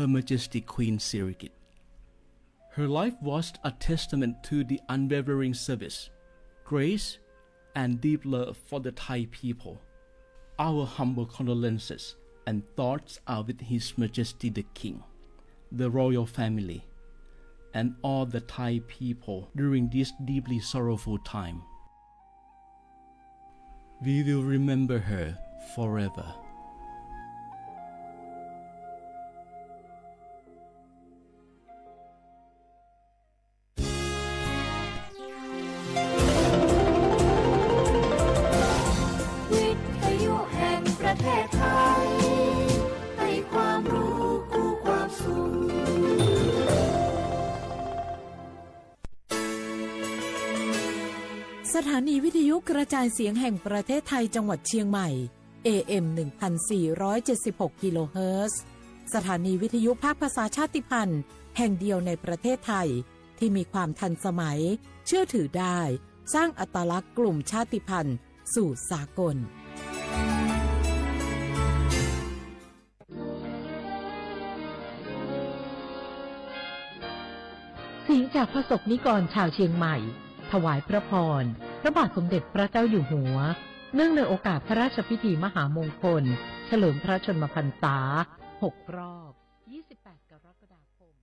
Her Majesty Queen Sirikit. Her life was a testament to the unwavering service, grace, and deep love for the Thai people. Our humble condolences and thoughts are with His Majesty the King, the royal family, and all the Thai people during this deeply sorrowful time. We will remember her forever.สถานีวิทยุกระจายเสียงแห่งประเทศไทยจังหวัดเชียงใหม่ AM 1476 กิโลเฮิรตซ์สถานีวิทยุภาคภาษาชาติพันธุ์แห่งเดียวในประเทศไทยที่มีความทันสมัยเชื่อถือได้สร้างอัตลักษณ์กลุ่มชาติพันธุ์สู่สากลเสียงจากพระสงฆ์นิกรชาวเชียงใหม่ถวายพระพรพระบาทสมเด็จพระเจ้าอยู่หัวเนื่องในโอกาสพระราชพิธีมหามงคลเฉลิมพระชนมพรรษา6 รอบ 28 กรกฎาคม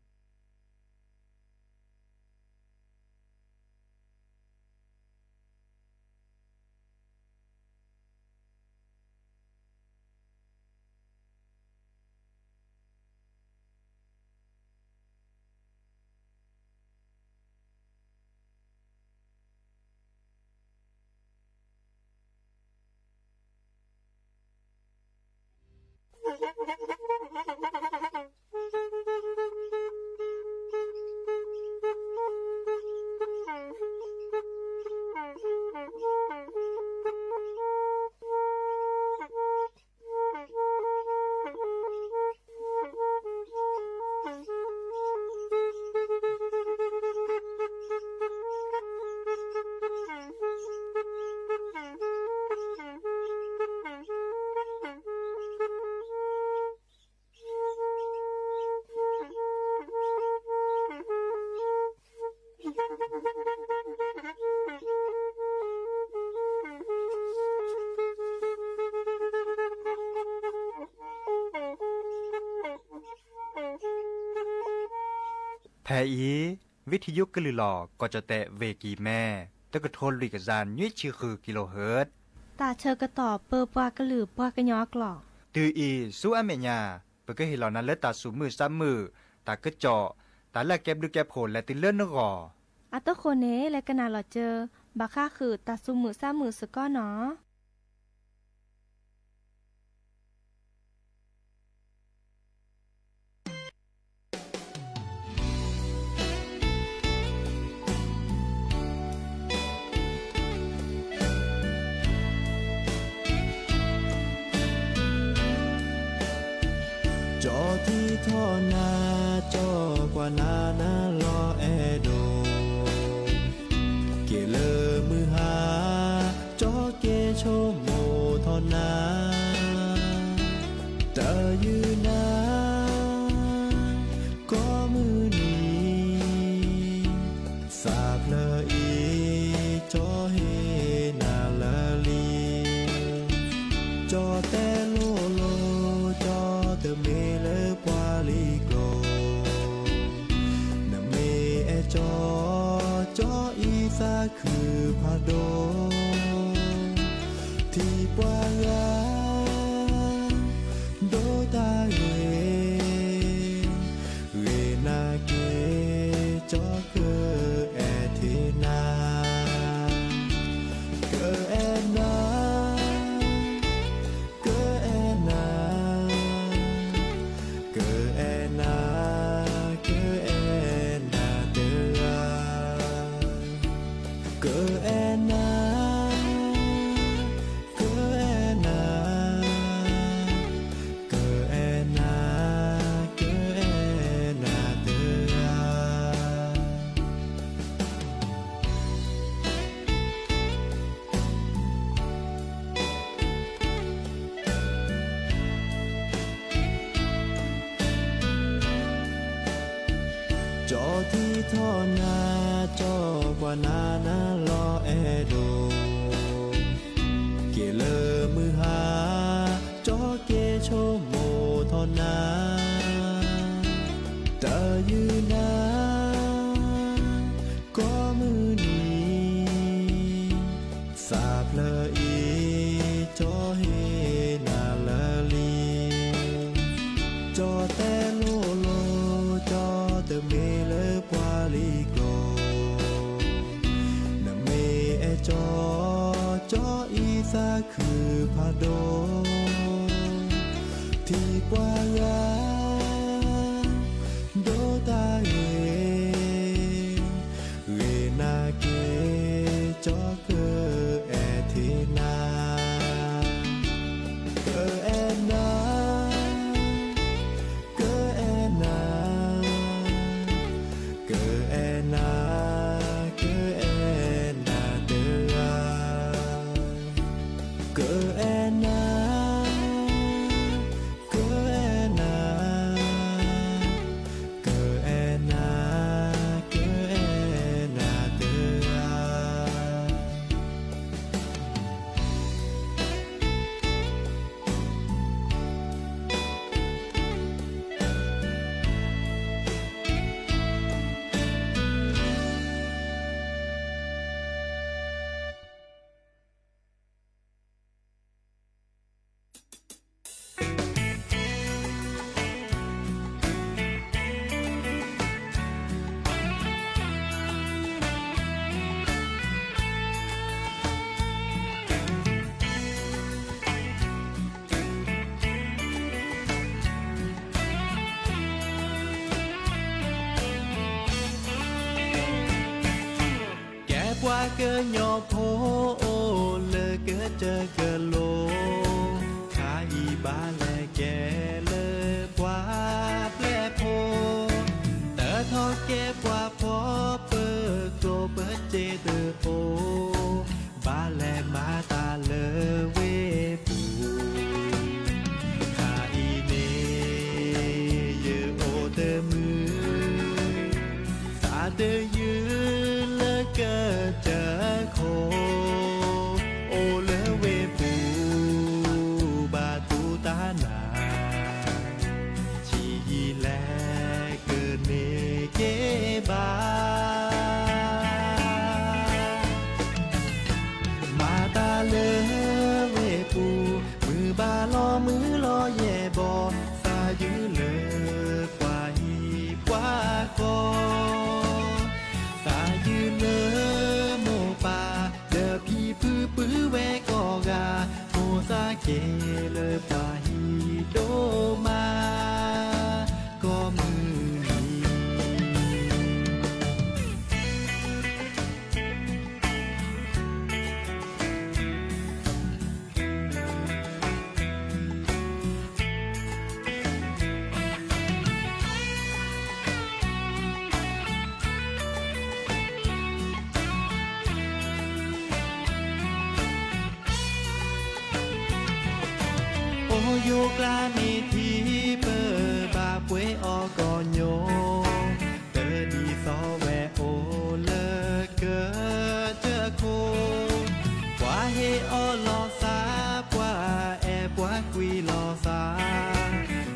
แทอีวิทยุกลือหลอก็จะแตะเวกีแม่ตะกะโทนลิกจานยุ้ยชื่อคือกิโลเฮิรตซ์ตาเชอกระตอบเปอปากระหลือปากระยอกหลอกตืออีสู้อเมญาเปก็เห็นเหล่านั้นและตาสูมือซ้ำมือตากระเจาะตาแลกแก็บดูแก็บโผลและติเลื่อนนกออัตโคเนและกนาหลอเจอบาค่าคือตาสูมือซ้ำมือสก้อเนาะจอที่ท่อนาจอกว่านานาลอแอโดเกเลอมือหาจอเกโชโมท่อนาเตอยืนนาก็มือนี้สากเลออีจอเฮนาลาลีจอแต่โลโลจอเตเมเลปวาลิโกนะเมเอจอจออีสาคือพาโดที่ปวางาโดตาเเรนาเกจอเกแอเทนาเกแอนาเกแอนา จอที่ท่อนาจอกว่านานาลอแอโดเกเลอมือหาจอเกโชโมทอนาตายืนนาก็มือนี้สาบเลออีจอเฮนาเลอลีจอแต่โลโลจอเตเมเลอปวาลีโกนะเมเอจอจออีสาคือพาโดที่ปวายาโดตาเอเรนาเกจอเกอแอเทนาเกอแอนาเกอแอนาเกอแอนาเกอแอนาเดอาเกอแอนาเกอแอนาเกอแอนาเกอแอนาเดอา qua cơ nhỏ phố ô lơ cơ chơ cơ lô khá y ba lẹ kè lơ qua lẹ phố tớ thọ kè qua phố bơ cô bơ chê tơ phố ba lẹ má ta lơ quê phủ khá y nê yơ ô tơ mưa ta tơ yơ lơ cơ chơ khô ô lơ quê phủ ba tu ta nà chỉ y lẹ cơ nê kế ba mà ta lơ quê phủ mưa ba lo mưa lo nhẹ bò ta giữ lơ qua hi qua co ta giữ lơ mô pa đờ pi pư pư ve co gà mô sa kê lơ pa hi đô ma có mưa hi yo cla mi thi bơ ba quê o co nhô tơ đi so ve ô lơ cơ chơ khô qua he o lo sa qua e qua quy lo sa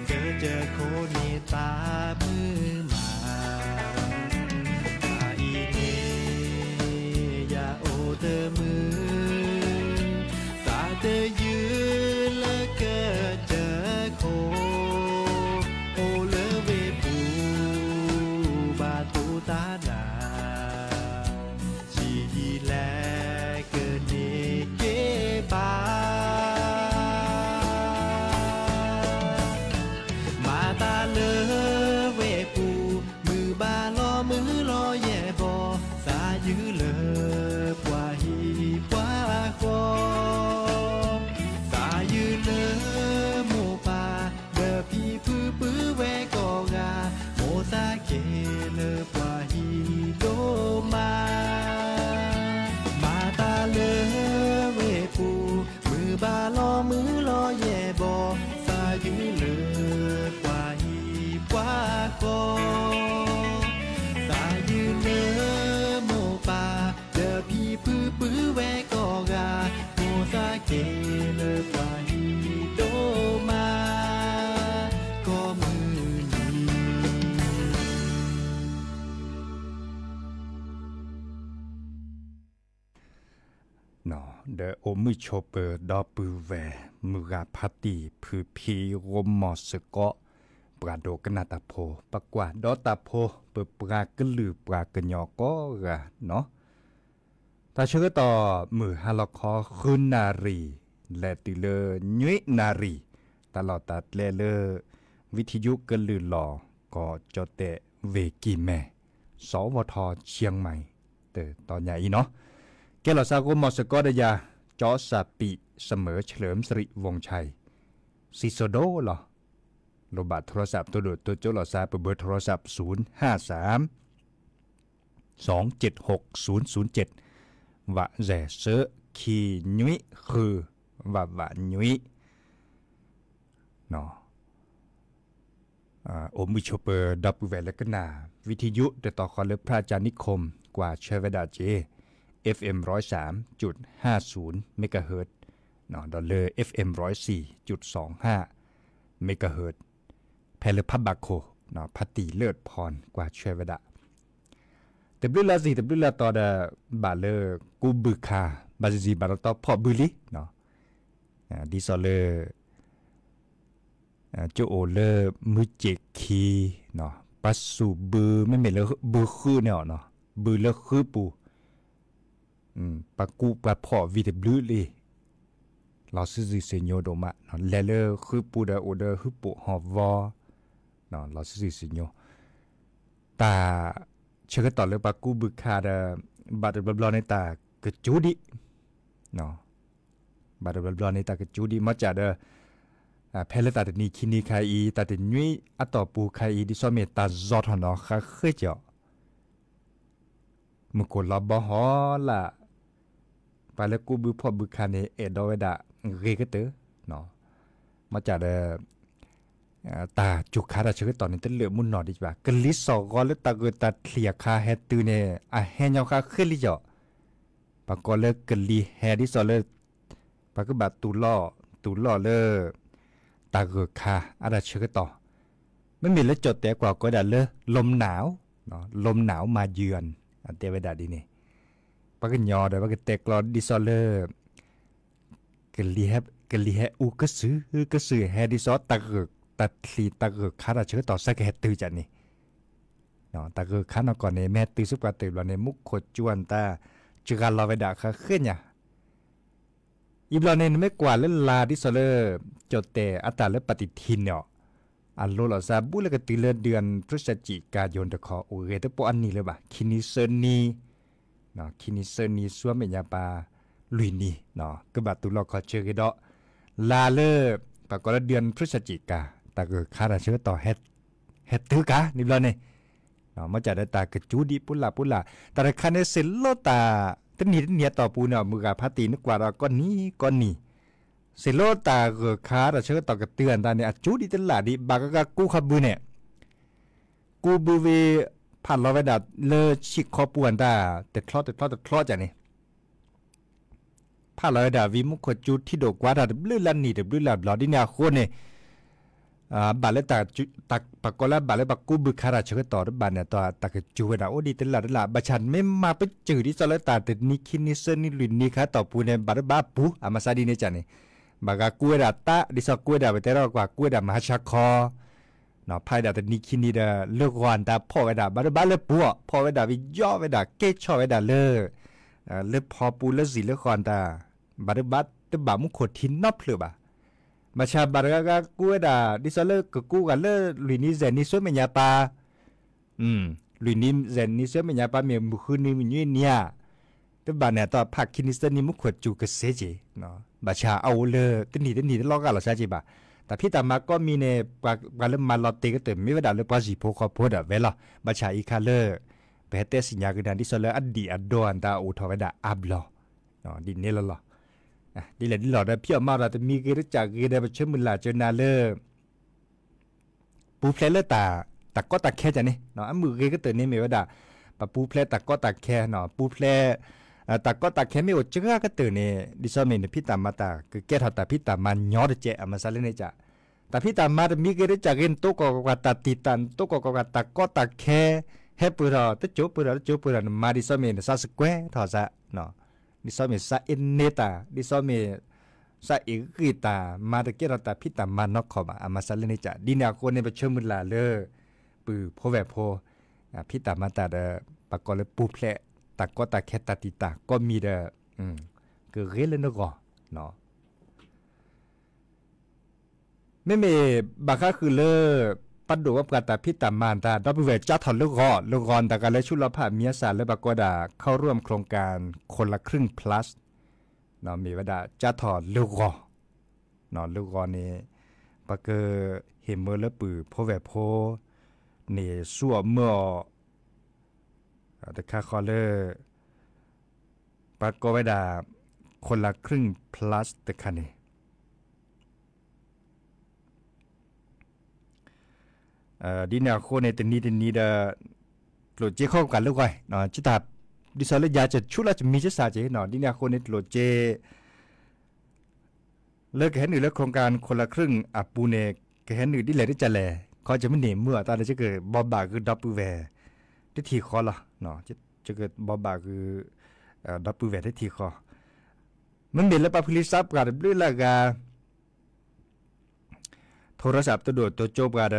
cơ chơ khô ni ta mưa mà ta y nê ya ô tơ mưa ta tơ dư lơ cơ chơ khô ô lơ về phủ ba tu ta đà chỉ lẽ cơ nê kế ba mà ta lơ về phủ mưa ba lo nhẹ bò ta giữ lơ qua hi qua kho ta giữ lơ mô pa đờ pi pư pư ve co gà mô sa kê lơ qua hi đô ma ta lơ về phủ mưa ba lo nhẹ bò ta giữ lơ qua hi qua kho เจเลปาฮีโตมาก็มือนี้เนาะเดอโอมือโชเปอร์ดอปือแวมือกาพัตติพือพีรมมอสเกาะปราโดกนาตาโพปกว่าดอตาโพเปิดปรากะลือปรากะญอก็เนาะตาเชื่อต่อมือฮาลคอคืนนารีและติเลญุยนารีตลอดตัดเลวิทยุกะลือหลอก็จอเตเวกีแม่สวทเชียงใหม่เตอตอนใหญ่เนาะแกลซาโกมอสกอดยาจอสาปิเสมอเฉลิมสิริวงชัยซิโซโดหรอโลบัตโทรศัพท์ตัวโดดตัวโจลอซาเบอร์โทรศัพท์053 276 007วะแจเซอคีนุยคือวะนุยเนาะโอมิโชเปอร์ดับเวลกนาวิทยุเดต่อคอเลพระจานิคมกว่าเชเวดาเจ FM 103.50 เมกะเฮิรตซ์เนาะดอลเลอร์ FM 104.25 เมกะเฮิรตซ์แพลพับบาโคเนาะพัตติเลิศพรกว่าเชเวดาแต่บลูลาซีแต่บลูลาต่อดาบาเลอร์กูบึคาบาซีบาลต่อพอบุลีเนาะดิซอเลอร์โจโอเลอร์มือเจคีเนาะปัสสูบือไม่เหม็นเลยบือคือเนี่ยเนาะบือเลอคือปูปากูปาพอวีเดบลูลีเราซื้อเซโยโดมาเนาะเลอคือปูดาโอเดอร์คือปูฮอวอเนาะเราซื้อเซโยตาเชื่อต่อเลยปากูบึกคาดบาดบลอในตากระจูดิเนาะบาดบลอในตากระจูดิมาจากเพลตาตนีคินีคายตาตนุยอัตอปูคายดิซอเมตาจอทเนาะค่ะเคยเจาะมุกลาบฮอละไปแล้วกูบึพอบึคาเนเอดอเวดาเรกเตอเนาะมาจากตาจุกขาดเชื่อตอนนี้ตั้งเหลือมุนหนอดีกว่ากลิสอกอลตาเกตาเคลียคาเฮตือเนี่ยเฮนยาคาขึ้นลิจ่อปากก็เลิกกลีเฮดิสอเลปากก็แบบตูล่อเลตาเกคาอะไรเชื่อต่อไม่มีแล้วจดแต่กว่าก็ได้เลยลมหนาวเนาะลมหนาวมาเยือนอันเตเวดาดีนี่ปากก็ยอได้ปากก็เตกลอดิสอเลกลีเฮอูก็ซื้อเฮดิสอตาเกตัดลีตาเกคาราเชื่อต่อสักแห่ตื่นจันนี่เนาะตาเกคานก่อนเนี่ยแม่ตื่นสุกว่าตื่นแล้วเนี่ยมุกขดจวนตาจุกันเราไปด่าเขาขึ้นเนี่ยอีบลอเนี่ยไม่กว่าเล่นลาดิสเลอร์จดแต่อัตราและปฏิทินเนาะอันโลลาซาบุเลกตื่นเดือนพฤศจิกายนตะขอโอเรตปอันนี้เลยบ่ะคินิเซนีเนาะคินิเซนีสวมเมียปาลุยนี่เนาะก็แบบตุลอขอเชื่อกันดอลาเลอร์ปากก็เดือนพฤศจิกาตาเกิดคาราเชื่อต่อเฮ็ดตื้อกะนี่บลอเนี่ยเนาะมาจากได้ตากระจูดีปุลาแต่ละคันเนี่ยเสร็จโลตาตั้งนี้ต่อปูเนาะมือกาพัตตีนึกว่าเราก้อนนี้เสร็จโลตาเกิดคาราเชื่อต่อกระเตือนตาเนี่ยจูดีตลาดดิบากะกูขับบือเนี่ยกูบือเวผ่านเราไปดัดเลอชิกคอปวนตาแต่คลอดจ้ะนี่ผ่านเราไปดัดวิมุขจูที่โดกว่าดัดบลื้อลันนี่เดบลื้อลันหลอดิเนี่ยโคเนี่ยบาเลตาปากกอลาบาเลปากกูบึคาราเชื่อต่อบานเนี่ยต่อตากจูเวดาโอดีตลาดบาชันไม่มาไปจืดที่ซอลตาแต่นิคินิเซนิลุนนิคาต่อปูเนี่ยบาร์บาปูอามาซาดีเนี่ยจ้ะนี่บากากูเวดาตาดิซอกูเวดาไปแต่เรากว่ากูเวดามหาชาคอเนาะพายดาแต่นิคินิเดเลิกวันตาพ่อเวดาบาร์บาเลปัวพ่อเวดาวิย่อเวดาเกชอเวดาเลพอปูเลสีเลคอนตาบาร์บาตบามุขทินนอบเลยบ่ามาชาบาร์กากูเอดาดิซอเลกกูกันเลลุยนิเซนิสวยเมียปาลุยนิเซนิสวยเมียปาเมียมุคุนิมิเนี่ยแต่บานเนี่ยต่อผักคินิสนิมุขวดจูกเสจีเนาะบาชาเอาเลยตันนี่ลอกกันหรอใช่จีบ่าแต่พี่ตามาก็มีในการเริ่มมาลอตเตก็เติมไม่ว่าดาเลปาจิโพคอโพดเวลาบาชาอีคาเลเปเตสิญญากันดิซอเลอดีอดอนตาอุทวดาอับลอเนาะดินเนี่ยละดีเลยดีหล่อได้เพี้ยมาเราจะมีกิจจากกิจได้ไปเชื่อมือหลาเจอนาเลอปูเพลเลอตาก็ตาแค่จะนี่เนาะมือกิจก็เตือนนี่ไม่ว่าด่าปะปูเพลตาก็ตาแค่เนาะปูเพล แต่ก็แต่แค่ไม่อดเจ้าก็ตื่นเนี่ยดิฉันมีพี่ตามมาตาคือแกทำแต่พี่ตามมันย้อนเจอมาซาเลนจ้ะแต่พี่ตามมามีก็ได้จากเงินโต๊ะก็ตัดติตันโต๊ะก็ตัดก็ตัดแค่ให้ปืนเราแต่จุปืนเราจุปืนเรามาดิฉันมีซาสแควร์ถอดซะเนาะดิฉันมีซาอินเนตาดิฉันมีซาอีกกีตามาตะเกียรแต่พี่ตามมันนอกขอบมาซาเลนจ้ะดินาคนเนี่ยไปเชื่อมือลาเลยปือพอแบบพอพี่ตามมาตาเดปากกอเลยปูเพลตาก็ตาแค่ตาติตาก็มีเด้อคือเรื่องนึกเนาะไม่มีบางครั้งคือเลิกปัดดูว่าการแต่พิตามานตาดับเบิลจ้าถอนลูกกอนแต่การเลยชุลภาพเมียสารและบากดาเข้าร่วมโครงการคนละครึ่ง plus เนาะมีว่าดาจ้าถอนลูกเนาะลูกนี่ปากเกอเห็นเมื่อแล้วปือพอแบบพอเนี่ยสั่วเมื่อแต่ค่าคอเลอร์ปากก็ไว้ด่าคนละครึ่ง plus แต่คันนี้ดินาโคในตัวนี้เดโหลดเจเข้ากันลูกไว้เนาะจิตาดิสอลยาจะชุดละจะมีเจสาเจเนาะดินาโคในโหลดเจเลิกเห็นหนึ่งแล้วโครงการคนละครึ่งอับปูเนกเห็นหนึ่งดิเลยได้จะแลเขาจะไม่เหนียมเมื่อตอนนี้จะเกิดบอบบาคือดับเบิลแวร์ได้ทีคอละเนาะจะเกิดบอบบาคือดับเบิลแวร์ได้ทีคอมันเป็นแล้วปะพลิซับกันเรื่องละกาโทรศัพท์ตัวโดดตัวโจบกัน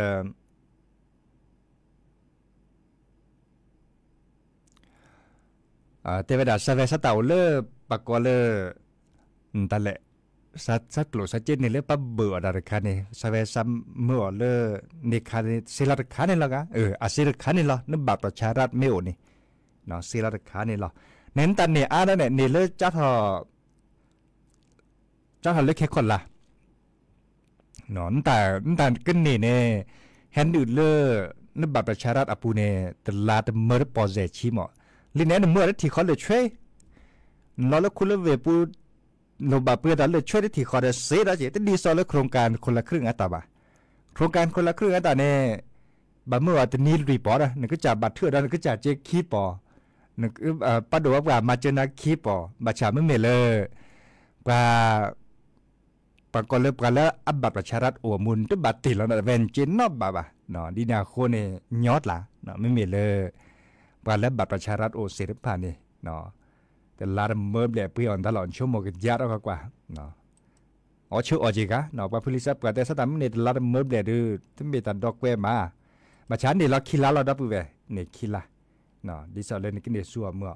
แต่เวลาสเวสตาเลปากกอเลนั่นแหละสักโลสักเจนนี่เลยปั๊บเบื่อดาร์คานี่สเวซัมเมื่อเลนี่คานี่ศิลาคานี่ละกันศิลาคานี่ละนั่นบัตรประชารัฐไม่โอนี่เนาะศิลาคานี่ละเน้นตันเนี่ยนั่นเนี่ยนี่เลยจ้าทอเล็กแค่คนละเนาะแต่ก็นี่เนี่ยแฮนด์อื่นเลยนั่นบัตรประชารัฐอปูเนี่ยแต่ลาแต่เมื่อปอเซชิมลินเนี่ยเมื่อที่เขาเลยช่วยเราแล้วคุณเลยเวปูโนบาเพื่อแต่เลยช่วยที่เขาได้เสียได้แต่ดีซอลเลยโครงการคนละครึ่งอัตราโครงการคนละครึ่งอัตราเนี่ยบางเมื่อว่าจะนีรีพอร์ตนึกก็จะบัตรเถื่อนนึกก็จะเจ๊คีปอนึกปัดดูว่ามาเจอนักคีปอบัตรชาไม่เมเลยปากก็เลยกันแล้วอับบัตรประชารัฐโอมุนตัวบัตรติดแล้วนะเวนจินนอบบ่าเนาะดีนาโคเนี่ยยอดละเนาะไม่เมเลยว่าแล้วบัตรประชารัฐโอเสร็จผ่านนี่เนาะแต่ลาดเมื่อแบบเพื่อนตลอดชั่วโมงกันยากแล้วกว่าเนาะชื่ออจิกะเนาะว่าพลิซับกันแต่สถานนี้ลาดเมื่อแบบดูที่มีแต่ดอกเวมาฉันนี่เราคิลาเราดับเวเนี่ยคิลาเนาะดิสอเลนกินเดซัวเมื่อ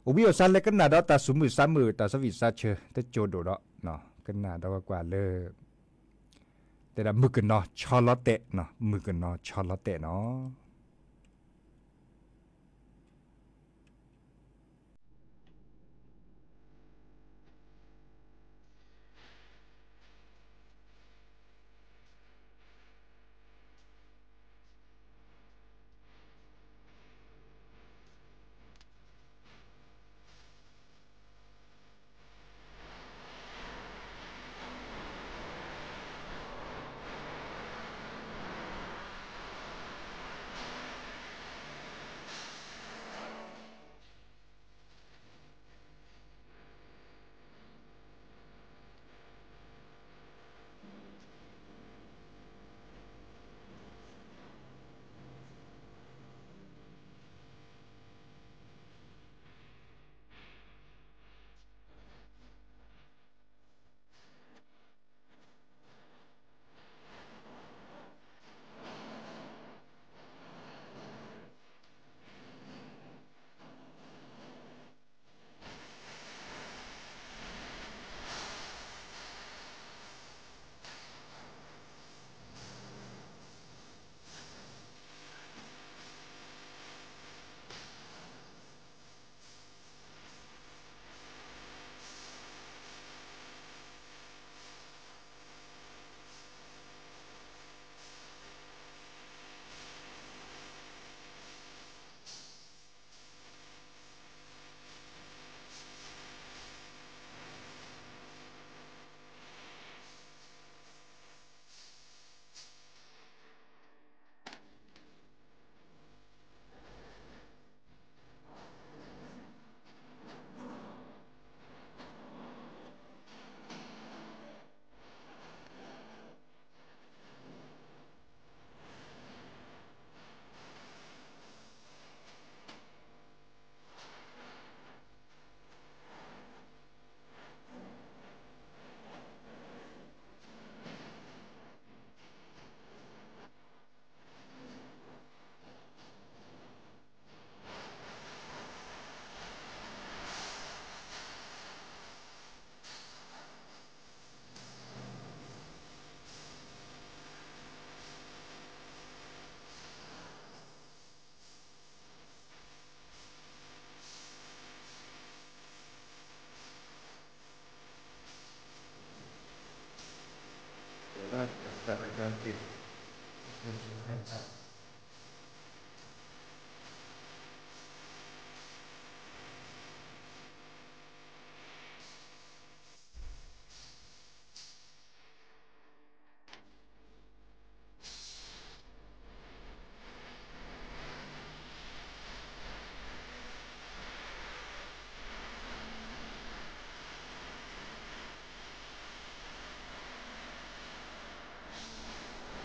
อุบิโอซันเล็กกันนาดตาสมือซ้ำมือตาสวิซาเชแต่โจโดดเนาะกันนาดกว่าเลยแต่ละมือกันเนาะชอลเตเนาะมือกันเนาะชอลเตเนาะ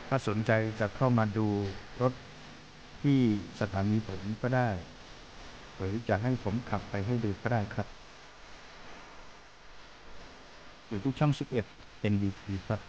ถ้าสนใจจะเข้ามาดูรถที่สถานีผมก็ได้หรือจะให้ผมขับไปให้ดูก็ได้ครับอยู่ที่ช่อง11 NDT ครับ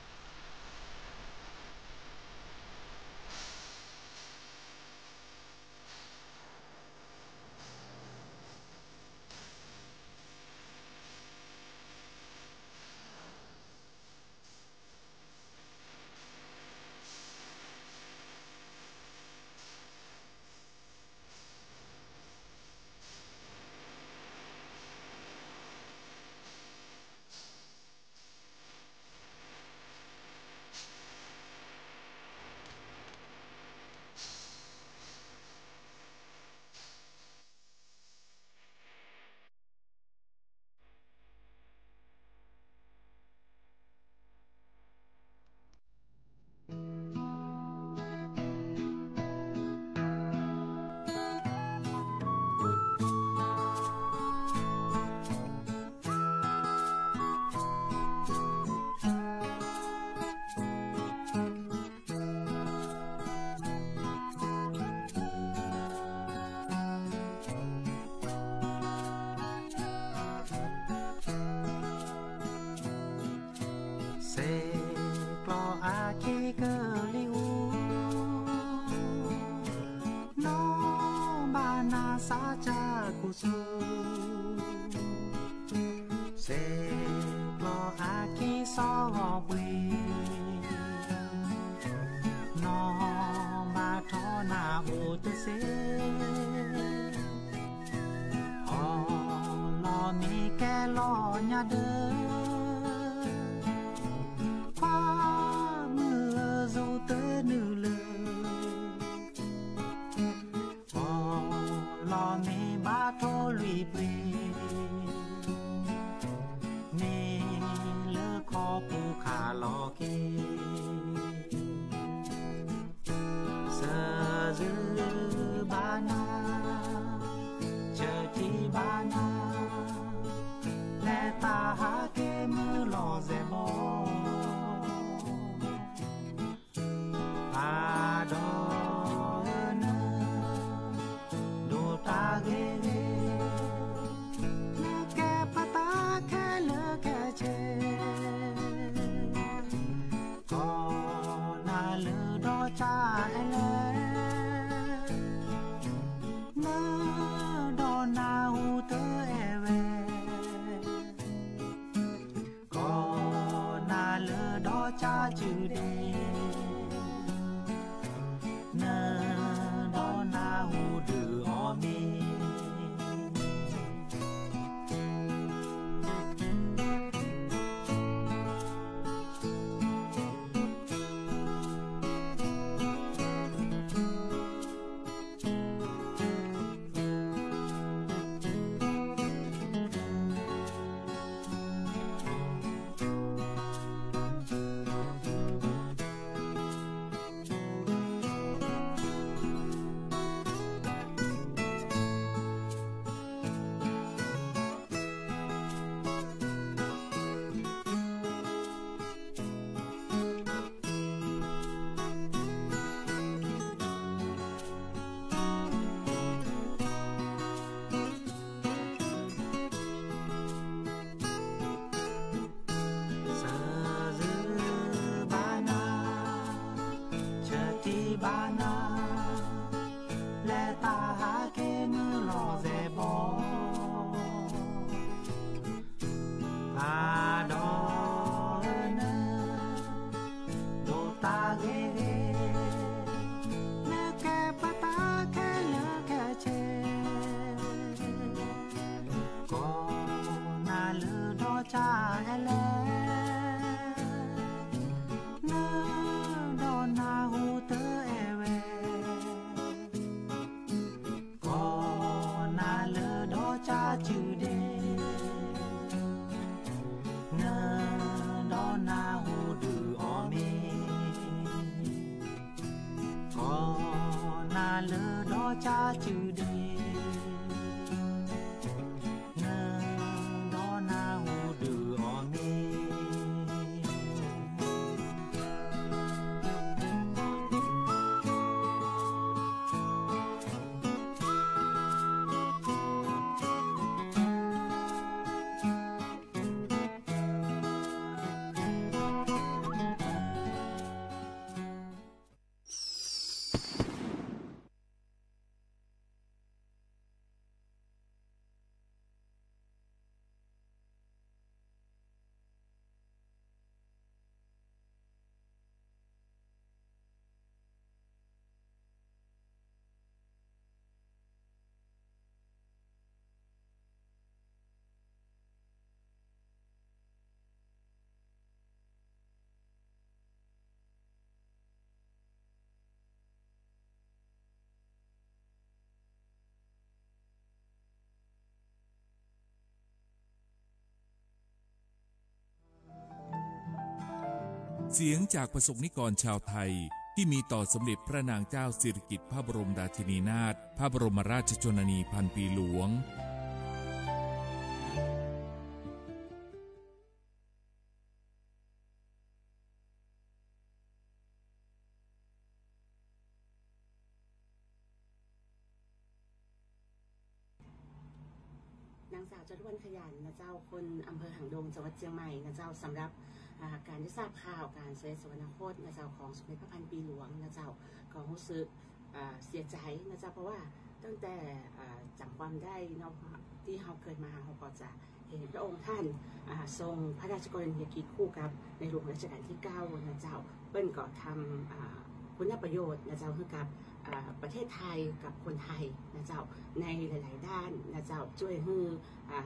เสียงจากประสบนิกรชาวไทยที่มีต่อสมเด็จพระนางเจ้าสิริกิติ์พระบรมราชินีนาถพระบรมราชชนนีพันปีหลวงนางสาวจรวนขยันนะเจ้าคนอำเภอหางดงจังหวัดเชียงใหม่นะเจ้าสำหรับการได้ทราบข่าวการเสด็จสวรรคตนะเจ้าของสมเด็จพระพันปีหลวงนะเจ้าก็รู้สึกเสียใจนะเจ้าเพราะว่าตั้งแต่จำความได้เนาะที่เราเกิดมาเราก็จะเห็นพระองค์ท่านทรงพระราชกรณียกิจคู่กับในหลวงรัชกาลที่9นะเจ้าเปิ้ลก็ทำคุณประโยชน์นะเจ้าให้กับประเทศไทยกับคนไทยนะเจ้าในหลายๆด้านนะเจ้าช่วยให้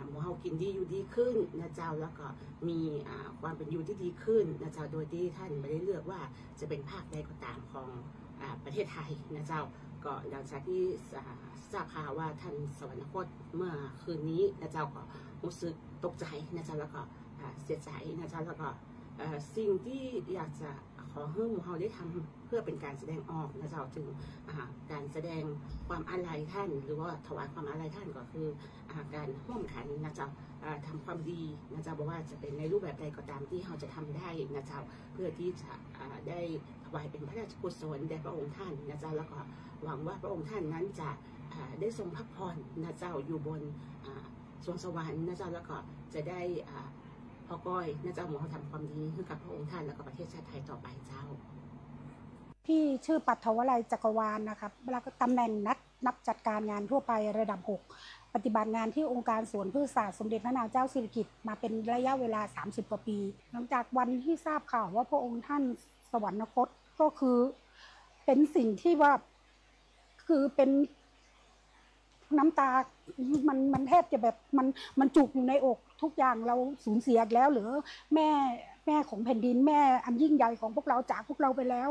หมู่เฮากินดีอยู่ดีขึ้นนะเจ้าแล้วก็มีความเป็นอยู่ที่ดีขึ้นนะเจ้าโดยที่ท่านไม่ได้เลือกว่าจะเป็นภาคใดก็ตามของประเทศไทยนะเจ้าก็หลังจากที่ทราบข่าวว่าท่านสวรรคตเมื่อคืนนี้นะเจ้าก็รู้สึกตกใจนะเจ้าแล้วก็เสียใจนะเจ้าแล้วก็สิ่งที่อยากจะขอให้หมู่เฮาได้ทำเพื่อเป็นการแสดงออกนะเจ้าถึงการแสดงความอาลัยท่านหรือว่าถวายความอาลัยท่านก็คือการร่วมกันนะเจ้าทำความดีนะเจ้าบอกว่าจะเป็นในรูปแบบใดก็ตามที่เราจะทำได้นะเจ้าเพื่อที่จะได้ถวายเป็นพระราชกุศลแด่พระองค์ท่านนะเจ้าแล้วก็หวังว่าพระองค์ท่านนั้นจะได้ทรงพักผ่อนนะเจ้าอยู่บนสวงสวรรค์นะเจ้าแล้วก็จะได้พ่อก้อยนะเจ้าหมูเขาทำความดีให้กับพระองค์ท่านแล้วก็ประเทศชาติไทยต่อไปเจ้าพี่ชื่อปัทวลัยจักรวาลนะครับแล้วก็ตำแหน่งนักจัดการงานทั่วไประดับ6ปฏิบัติงานที่องค์การสวนพืชศาสตร์สมเด็จพระนางเจ้าสิริกิติ์มาเป็นระยะเวลา30 กว่าปีหลังจากวันที่ทราบข่าวว่าพระองค์ท่านสวรรคตก็คือเป็นสิ่งที่ว่าคือเป็นน้ำตามันแทบจะแบบมันจุกอยู่ในอกทุกอย่างเราสูญเสียแล้วหรือแม่ของแผ่นดินแม่อันยิ่งใหญ่ของพวกเราจากพวกเราไปแล้ว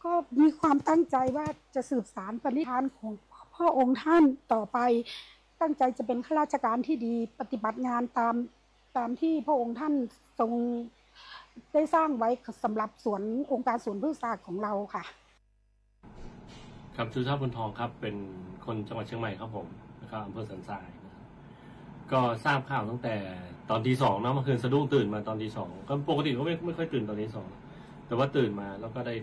ก็มีความตั้งใจว่าจะสืบสานปณิธานของพระองค์ท่านต่อไปตั้งใจจะเป็นข้าราชการที่ดีปฏิบัติงานตามที่พระองค์ท่านทรงได้สร้างไว้สำหรับสวนองค์การสวนพืชศาสตร์ของเราค่ะครับชื่อชาติบุญทองครับเป็นคนจังหวัดเชียงใหม่ครับผมนะครับอำเภอสันทรายนะครับก็ทราบข่าวตั้งแต่ตอนตี 2เนาะเมื่อคืนสะดุ้งตื่นมาตอนตี 2ก็ปกติก็ไม่ค่อยตื่นตอนตี 2แต่ว่าตื่นมาแล้วก็ได้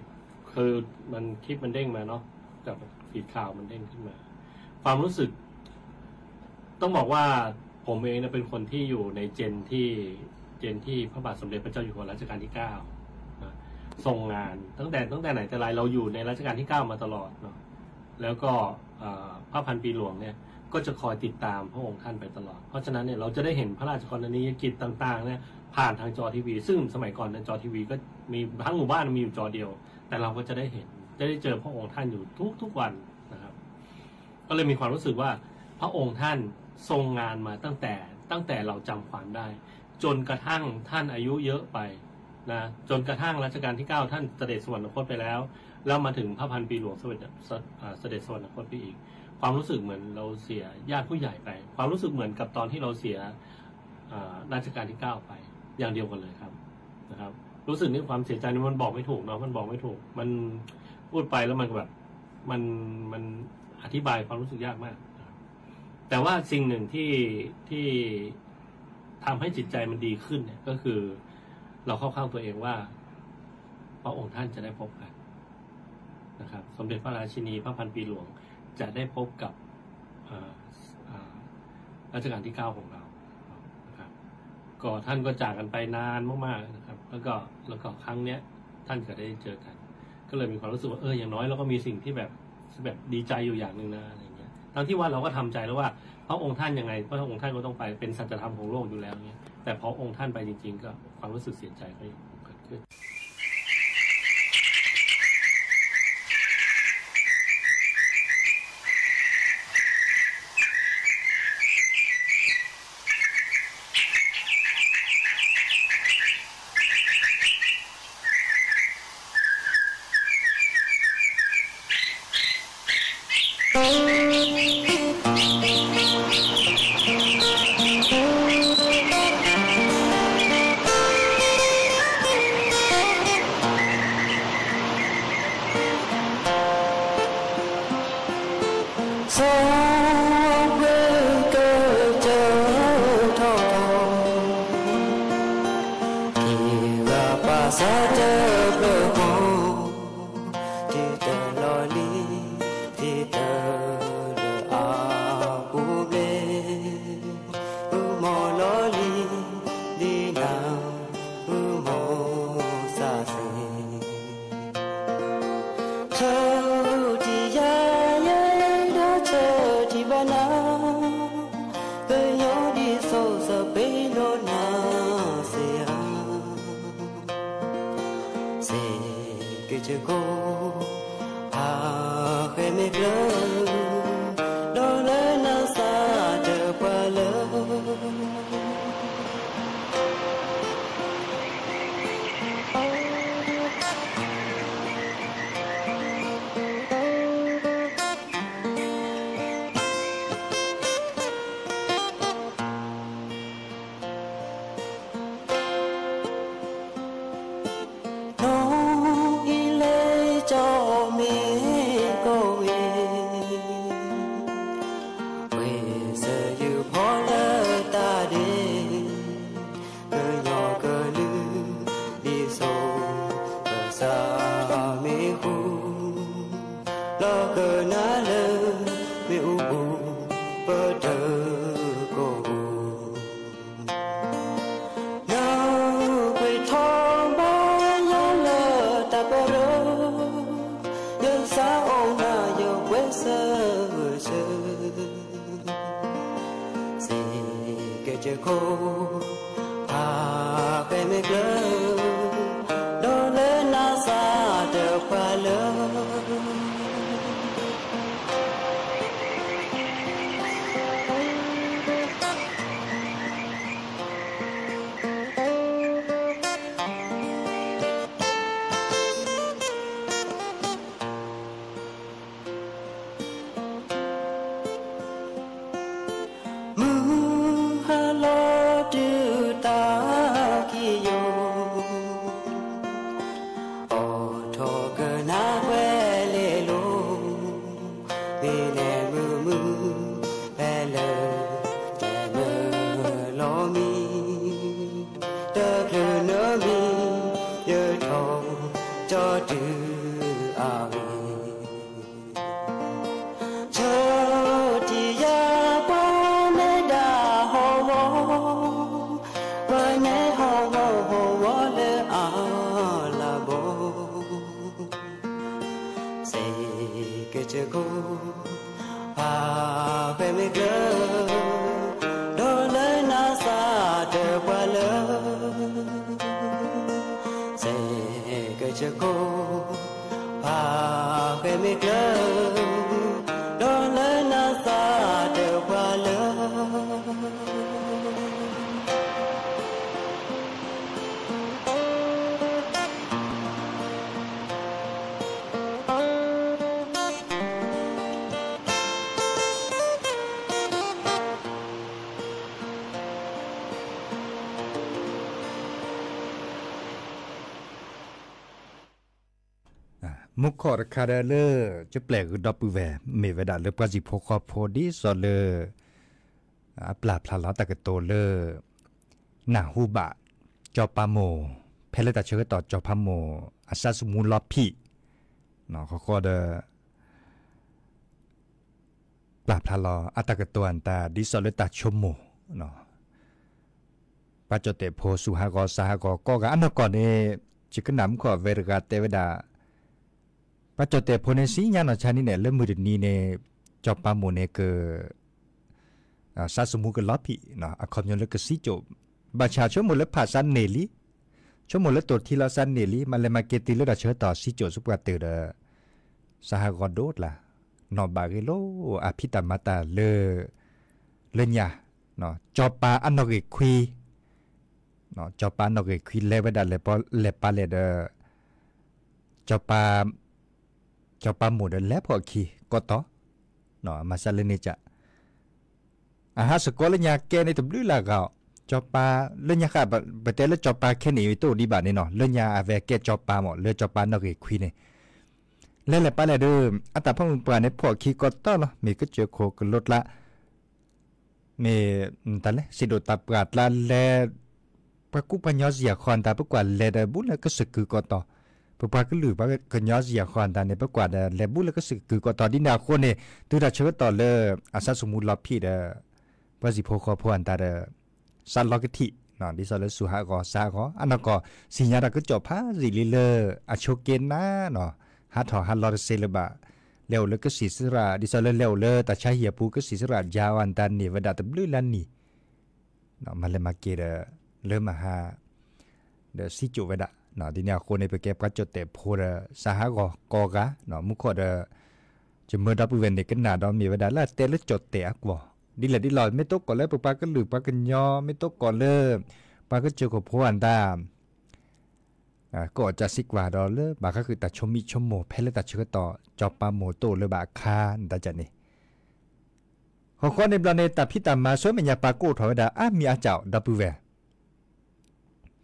คือมันคลิปมันเด้งมาเนาะจากฟีดข่าวมันเด้งขึ้นมาความรู้สึกต้องบอกว่าผมเองนะเป็นคนที่อยู่ในเจนที่พระบาทสมเด็จพระเจ้าอยู่หัวรัชกาลที่9นะทรงงานตั้งแต่ไหนแต่ไรเราอยู่ในรัชกาลที่9มาตลอดเนาะแล้วก็พระพันปีหลวงเนี่ยก็จะคอยติดตามพระองค์ท่านไปตลอดเพราะฉะนั้นเนี่ยเราจะได้เห็นพระราชกรณียกิจต่างๆเนี่ยผ่านทางจอทีวีซึ่งสมัยก่อนในจอทีวีก็มีทั้งหมู่บ้านมีอยู่จอเดียวแต่เราก็จะได้เห็นจะได้เจอพระองค์ท่านอยู่ทุกวันนะครับก็เลยมีความรู้สึกว่าพระองค์ท่านทรงงานมาตั้งแต่เราจำความได้จนกระทั่งท่านอายุเยอะไปนะจนกระทั่งรัชกาลที่9ท่านเสด็จสวรรคตไปแล้วมาถึงพระพันปีหลวงเสด็จสวรรคตไปอีกความรู้สึกเหมือนเราเสียญาติผู้ใหญ่ไปความรู้สึกเหมือนกับตอนที่เราเสียรัชกาลที่9ไปอย่างเดียวกันเลยครับนะครับรู้สึกนี่ความเสียใจมันบอกไม่ถูกเนาะมันบอกไม่ถูกมันพูดไปแล้วมันแบบมันอธิบายความรู้สึกยากมากแต่ว่าสิ่งหนึ่งที่ทำให้จิตใจมันดีขึ้นเนี่ยก็คือเราเข้าข้างตัวเองว่าพระองค์ท่านจะได้พบกันนะครับสมเด็จพระราชินีพระพันปีหลวงจะได้พบกับรัชกาลที่9ของเรานะครับก็ท่านก็จากกันไปนานมากๆนะครับแล้วก็ครั้งเนี้ยท่านจะได้เจอกันก็เลยมีความรู้สึกว่าอย่างน้อยเราก็มีสิ่งที่แบบดีใจอยู่อย่างหนึ่งนะอะไรเงี้ยทั้งที่ว่าเราก็ทำใจแล้วว่าพระองค์ท่านยังไงพระองค์ท่านก็ต้องไปเป็นสัจธรรมของโลกอยู่แล้วเนี้ยแต่พอองค์ท่านไปจริงๆก็ความรู้สึกเสียใจก็เกิดขึ้น มุขอคาเดเลจะแปลกดอปูแวมีเวดาเลปกจิโพคอโพดิซอเลปลาพลาลาตะกโตเลหนาฮูบะจอปาโมเพลตาเชกต่อจอพาโมอาซาสมูลอพีเนาะเขาก็เดปลาพลาลาอัตะกโตอันตาดิซอเลตาชมโมเนาะปัจจเตโพสุหากอสหากอก็กะอันก่อนนี่จิกนำขอเวรกาเตเวดาปัจจุบันพลสีญาณชานี่เนี่ยเริ่มมือนี้เนี่ยจอบปาโมเนี่ยก็ซาสมุกลอปีเนาะอคอมยนต์ก็สีจบบัญชาชั่วโมงละผ่าสันเนลีชั่วโมงละตัวที่เราสันเนลีมันเลยมาเกติแล้วเราเชื่อต่อสีจบสุกว่าเตอร์สหกรณ์โดดล่ะนอบาเกโลอภิตามาตาเลญาเนาะจอบปาอันนอกเกคุยเนาะจอบปาอันนอกเกคุยเลวดาเลปเลปาเลเดจอบปาหมูเดินแล้วพอขี้ก็ต่อเนาะมาซาเลนิจะอาหารสกุลเนี่ยแกในตัวบลูลาเกาจอปาเรื่องยาค่ะประเทศแล้วจอปาแค่นี้ตัวดีบาทนี่เนาะเรื่องยาอาเวแกจอปาหมดเรื่องจอปานอกเกคุยเนี่ย แล้วแหละป้าแหละเด้ออัตราพ่อมึงปลาในพวกขี้กอดต้อเนาะมีก็เจอโคกันลดละมีแต่ละสิโดตาปราดละแลปะกุปัญญาเสียคอนตาปะกว่าแลได้บุแล้วก็สึกคือก็ต่อปะปาก็หรือปะก็ญาเสียคอนตาในปะกว่าแลบุแล้วก็สึกคือก็ต่อดินาคนนี่ตัวดาเชิดต่อเลยอาซาสมุลอพี่เด้อว่าสิโพคอพวนตาเด้อซันล็อกทิเนาะดิซอลสุหะก็ซาก็อันนั้นก็สิญญาดาก็จบพาสิลิเลอโชเกนนะเนาะฮัทฮัลลอเซเลบะเร็วแล้วก็สีสระดิซอลเร็วเลยแต่ใช้เหียปูก็สีสระยาวอันตันนี่เวลาตบลื้อลันนี่เนาะมันเลยมาเกเดเริ่มมาหาเดสิจุเวดาเนาะดิเนี่ยคนในไปเก็บก็จดแต่โพดสหก็กอกะเนาะมุขเดจะเมื่อดับเวนเด็กกันหนาดอมีเวลาละเตะแล้วจดแต่กว่าดิแหละดิลอยไม่ตกก่อนเลยปะปาก็หรือปากันย่อไม่ตกก่อนเลยปาก็เจอกับพวอันตามก็จะซิกว่าดอเลยบาก็คือตัดชมิชมโมเพลตัดเชื้อต่อจอบปาโมโตเลยบาคานตาจันนี่ข้อข้อในปลาเนตพิตามาสวยมันยาปาโก้ถอยดามีอาเจ้าดับเว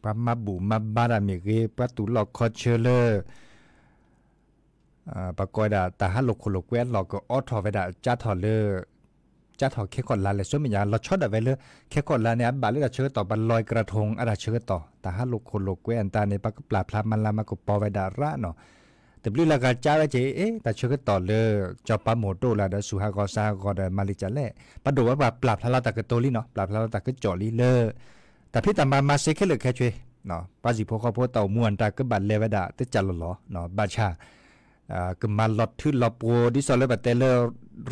ปามาบูมาบารามิเกประตูหลอกคอเชเลอร์ปากอยดาตาฮัลโลโคโลเกวนหลอกก็ออถอยดาจ้าถอเลอจ้าถอแค่ก่อนลาเลยสวยมันยาเราชดดาเวเลยแค่ก่อนลาเนี่ยบาเลยเชื้อต่อบันลอยกระทงอะไรเชื้อต่อตาฮัลโลโคโลเกวนตาในปากปลาพลามันลามาก็ปอไวดาระเนาะแต่บลิลากาจ้าไว้เจแต่เชื้อต่อเลยจอปาโมโตลาเดสุฮากอซากอเดมาลิจาเล่ปะดูว่าปลาพลาตากโตลีเนาะปลาพลาตากจอลีเลอแต่พี่ตามาเซเคเลแค่ช่วยเนาะปาจิโพคอโพเต่ามวนตาก็บัดเลวดาแต่จัลลอเนาะบาชาก็มาลอดทื่อลอโปดิซอลเลบัดเตเล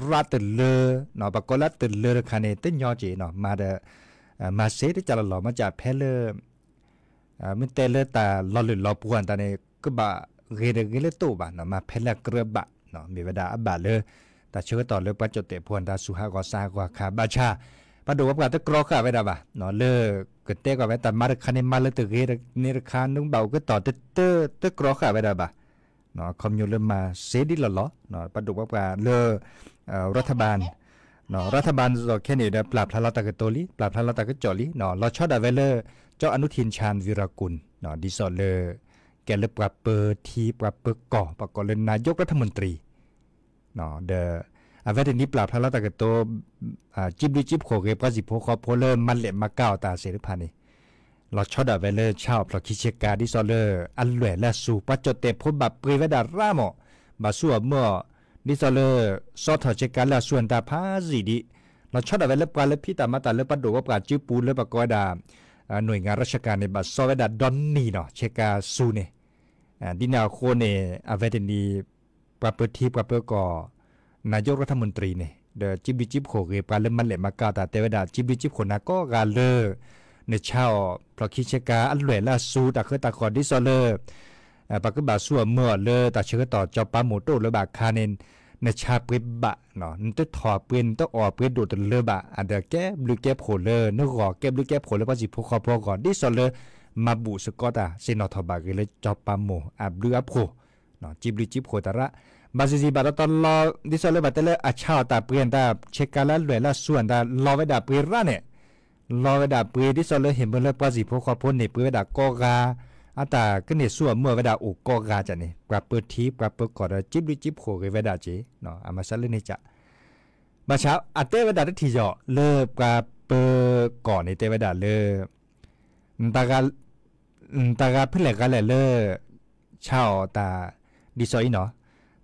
รัตเลเนาะปะกอลัตเลคาเนเตญอเจเนาะมาเดมาเซแต่จัลลอมาจากเพเลมันเตเลตาลอดลอปวนตาเนี่ยก็บะเกเรโตบะเนาะมาเพลกระบะเนาะมีเวดาอับบะเลยแต่เชื่อต่อเลยปัจจุเตพวนตาสุฮากอซากว่าคาบาชาปะดูว่าปะตะกรอค่ะเวดาบะเนาะเลก็เตกว่าแต่มาคันนี้มาเลยตะเกเรนี่ราคานุ่งเบาก็ต่อตะกรอค่ะเวดาบะเนาะคอมยูเลมาเซดิลลอเนาะปะดูว่าปะเลรัฐบาลเนาะรัฐบาลจะแค่นี้ได้ปราบพลาตะกโตลีปราบพลาตะกจอลีเนาะเราชอบดาเวเลเจ้าอนุทินชาญวีรกุลเนาะดิซอเลแกเลยปรับเปิดทีปรับเปิดก่อปรับก่อเลยนายกรัฐมนตรีเนาะเดอเวทนี้ปราบพลาตะกโตจิบดิจิบโคเกปะสิโพคอโพเลมันเละมาก้าวตาเสรีพันธ์นี่เราชอบดาเวเลชาวพลคิเชกาดิซอเลอันแหล่และสู่ปัจจุเตพบบับเปรเวดารามอบาสัวเมื่อดิซอเลซอทเชกาและส่วนตาพาสีดิเราชอบดาเวเลปลาเลพิตามาตาเลปัดดูว่าปลาจิ้วปูเลปกอดาหน่วยงานราชการในบัสซอเวดาดอนนี่เนาะเชกาซูเนดินาโคเนอเวทนีปรับเปิดทีปรับเปิดก่อนายกรัฐมนตรีเนี่ยเดจิบิจิบโคเกปลาเลมันเละมากาตาเตเวดาจิบิจิบโคนาก็กาเลในเช้าพลคิเชกาอันแหล่และสู่ตาเคยตาคอดิซอเลปากก็บาสัวเมื่อเลตาเชื่อต่อจอปาโมโตและบาคาเนนในชาเปบะเนาะนั่นต้องถอดเปลี่ยนต้องออกเปลี่ยนดูดเลบะอันเดแก้บลูแก้โผล่เลยนึกออกแก้บลูแก้โผล่แล้วพอสิพอพอก่อนดิซอเลมาบุสกอตาเซนอทบากเลยจอปาโมบลูอัพโผเนาะจิบลิจิบโผตาระบาซิบาตอนรอดิซอเลบาเตเลอาชาวตาเปลี่ยนตาเช็คการละรวยละส่วนตารอไว้ดาเปลี่ยนละเนี่ยรอไว้ดาเปลี่ยนดิซอเลเห็นเมื่อเลยพอสิพอพอเนี่ยเปลี่ยนไว้ดากอกาอาตาก็เนี่ยส่วนเมื่อเวลาอุกกาจันนี่ปรับเปิดทีปรับเปิดก่อนจิบลิจิบโขกเวลาเจเนาะอามาซัลเลนี่จะมาเช้าอาเตเวลาที่จ่อเลิกปรับเปิดก่อนในเตเวลาเลิกตากาเพื่อแหลกกันแหละเลิกเช่าตาดิซอยเนาะ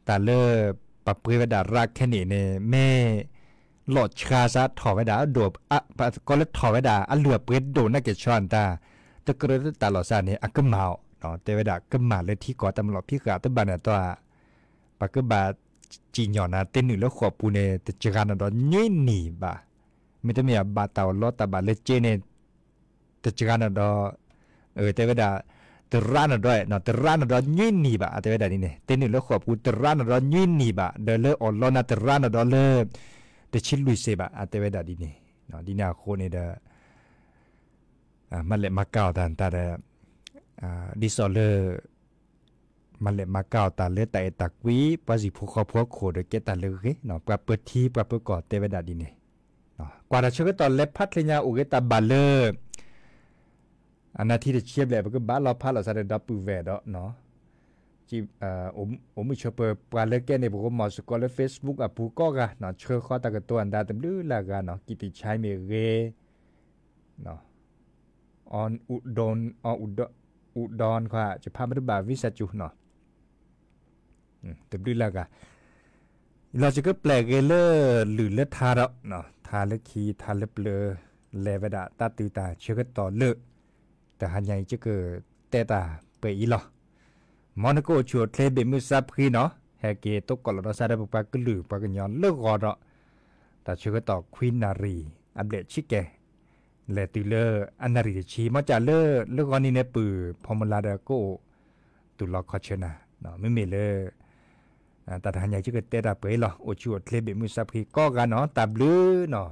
ตาเลิกปรับเปิดเวลารักแค่นี้เนี่ยแม่หลอดชาซะถอเวลาโดบก็เลยถอเวลาเหลือเปิดโดนนักเก็ตช้อนตาตะกระตาหลอดซาเนี่ยก็เมาเนาะแต่เวลาก็มาเลยที่ก่อตำรวจพี่ขาตะบันตัวปากก็บาจีหย่อนนะเต้นหนึ่งแล้วขวบปูเนี่ยแต่จักรานดอนยุ่ยหนีบ่าไม่ต้องมีบาเตาล้อตาบาเลเจเนี่ยแต่จักรานดอแต่เวลาแต่ร้านดอยเนาะแต่ร้านดอนยุ่ยหนีบ่าแต่เวลานี่เนี่ยเต้นหนึ่งแล้วขวบปูแต่ร้านดอนยุ่ยหนีบ่าเดินเลืออ่อนล้อนะแต่ร้านดอนเลือแต่ชิลลุยเซบ่าแต่เวลาดีนี่เนาะดีน่าโคเนี่ยเด้อมันเลยมาเก่าตาดิซอเลอร์มันเลยมาเก่าตาเลือแต่ตักวิปาสิพวกพวกโคเดเกตาเลยเนาะปรับเปิดทีปรับเปิดก่อเตเวดาดีเนี่ยเนาะกว่าจะเชื่อตอนเล็บพัดเลยาอุเกตาบาเลอร์อันนั้นที่จะเชียบเลยก็บ้านเราพัดเราใส่ดับปูเวดเนาะ chỉ mình chụp qua lấy cái này僕もそこで Facebook อ่ะผู้ก็กะเนาะเชื่อข้อตะกตัวอันดาตำลือละกะเนาะกิติชัยเมเรเนาะออนอุดรค่ะจะพามาดูบาวิสัจุเนาะตำลือละกะเราจะก็แปลกเลอหรือเลทาระเนาะทาเลคีทาเลเปลเลเวดาตาตือตาเชื่อก็ต่อเลแต่หันใหญ่จะเกิดเตตาเปอีหรอมอนโกชัวเทเบมือซับคีเนาะแฮเกตกกอลเราซาได้ปากกลือปากย้อนเลิกกอดแต่เชื่อก็ต่อควีนนารีอัปเดตชิแกเลติเลออันนารีชีมาจากเลิกกอนี่เนี่ยปือพอมลาเดโกตุลอคอเชนะเนาะไม่มีเลยแต่หันใหญ่จะเกิดเตตาเปอีหรอโอชัวเทเบมือซับคีก็กันเนาะตาบลือเนาะ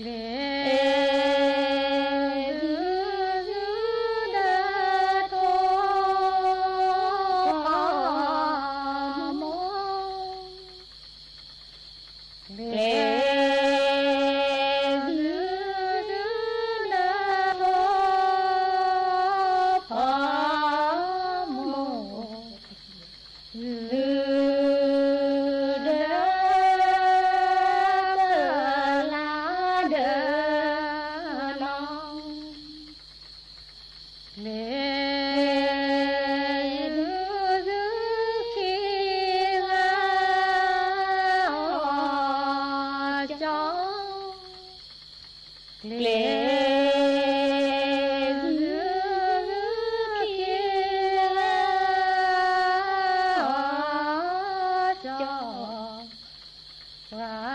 Hãy subscribe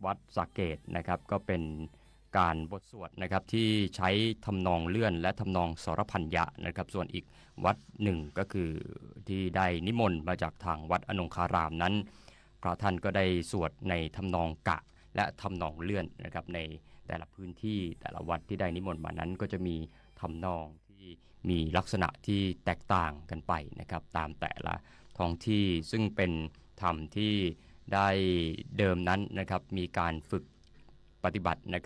วัดสระเกตนะครับก็เป็นการบทสวดนะครับที่ใช้ทำนองเลื่อนและทำนองสรพัญญะนะครับส่วนอีกวัดหนึ่งก็คือที่ได้นิมนต์มาจากทางวัดอนงคารามนั้นพระท่านก็ได้สวดในทำนองกะและทำนองเลื่อนนะครับในแต่ละพื้นที่แต่ละวัดที่ได้นิมนต์มานั้นก็จะมีทำนองที่มีลักษณะที่แตกต่างกันไปนะครับตามแต่ละท้องที่ซึ่งเป็นธรรมที่ได้เดิมนั้นนะครับมีการฝึกปฏิบัตินะครับ